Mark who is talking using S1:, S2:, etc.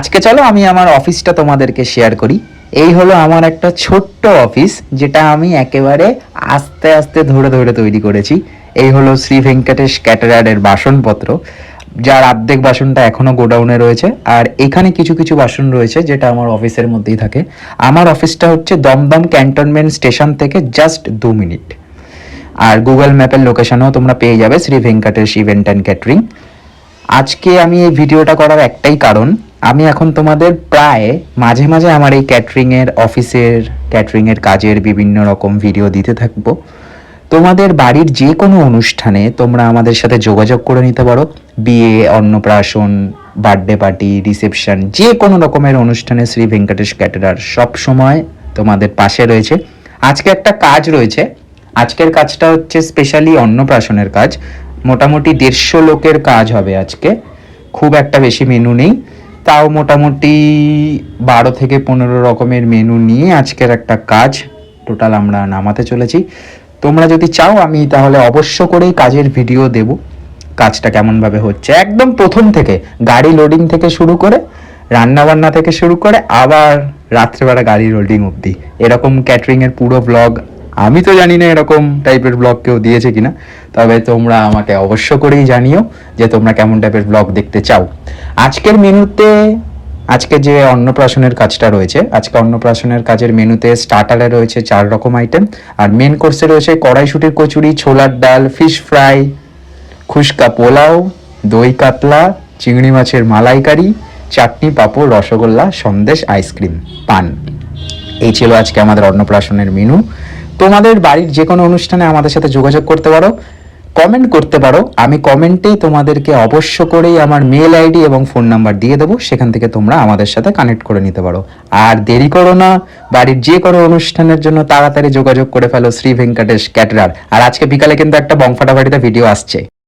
S1: আজকে চলো আমি আমার অফিসটা তোমাদেরকে শেয়ার করি। এই হলো আমার একটা ছোট্ট অফিস, যেটা আমি একেবারে আস্তে আস্তে ধরে ধরে তৈরি করেছি। এই হলো শ্রী ভেঙ্কটেশ ক্যাটারারের বাসনপত্র, যার অর্ধেক বাসনটা এখনো গোডাউনে রয়েছে, আর এখানে কিছু কিছু বাসন রয়েছে যেটা আমার অফিসের মধ্যেই থাকে। আমার অফিসটা হচ্ছে দমদম ক্যান্টনমেন্ট স্টেশন থেকে জাস্ট 2 মিনিট, আর গুগল ম্যাপের লোকেশনও তোমরা পেয়ে যাবে Shri Venkatesh event and catering. আজকে আমি এই ভিডিওটা করার একটাই কারণ, আমি এখন তোমাদের প্রায় মাঝে মাঝে আমার এই ক্যাটারিংয়ের অফিসের ক্যাটারিংয়ের কাজের বিভিন্ন রকম ভিডিও দিতে থাকবো। তোমাদের বাড়ির যে কোনো অনুষ্ঠানে তোমরা আমাদের সাথে যোগাযোগ করে নিতে পারো। বিয়ে, অন্নপ্রাশন, বার্থডে পার্টি, রিসেপশন, যে কোনো রকমের অনুষ্ঠানে শ্রী ভেঙ্কটেশ ক্যাটারার সব সময় তোমাদের পাশে রয়েছে। আজকে একটা কাজ রয়েছে, আজকের কাজটা হচ্ছে স্পেশালি অন্নপ্রাশনের কাজ। মোটামুটি 150 লোকের কাজ হবে আজকে, খুব একটা বেশি মেনু নেই, তাও মোটামুটি 12 থেকে 15 রকমের মেনু নিয়ে আজকের একটা কাজ টোটাল আমরা নামাতে চলেছি। তোমরা যদি চাও আমি তাহলে অবশ্য করেই কাজের ভিডিও দেব, কাজটা কেমনভাবে হচ্ছে একদম প্রথম থেকে, গাড়ি লোডিং থেকে শুরু করে, রান্নাবান্না থেকে শুরু করে, আবার রাত্রেবেলা গাড়ি লোডিং অবধি, এরকম ক্যাটারিংয়ের পুরো ব্লগ। আমি তো জানি না এরকম টাইপের ব্লগ কেউ দিয়েছে কিনা, তবে তোমরা আমাকে অবশ্য করেই জানিও যে তোমরা কেমন টাইপের ব্লগ দেখতে চাও। আজকের মেনুতে, আজকে যে অন্নপ্রাশনের কাজটা রয়েছে, আজকে অন্নপ্রাশনের কাজের মেনুতে স্টার্টারে রয়েছে 4 রকম আইটেম, আর মেন কোর্সে রয়েছে কড়াইশুটির কচুরি, ছোলার ডাল, ফিশ ফ্রাই, খুশকা পোলাও, দই কাতলা, চিংড়ি মাছের মালাইকারি, চাটনি, পাঁপড়, রসগোল্লা, সন্দেশ, আইসক্রিম, পান। এই ছিল আজকে আমাদের অন্নপ্রাশনের মেনু। তোমাদের বাড়ির যে কোনো অনুষ্ঠানে আমাদের সাথে যোগাযোগ করতে পারো, কমেন্ট করতে পারো। আমি কমেন্টে তোমাদেরকে অবশ্য করেই আমার মেল আইডি এবং ফোন নাম্বার দিয়ে দেবো, সেখান থেকে তোমরা আমাদের সাথে কানেক্ট করে নিতে পারো। আর দেরি করো না, বাড়ির যে কোনো অনুষ্ঠানের জন্য তাড়াতাড়ি যোগাযোগ করে ফেলো শ্রী ভেঙ্কটেশ ক্যাটারার। আর আজকে বিকালে কিন্তু একটা বংফাটা বাড়িতে ভিডিও আসছে।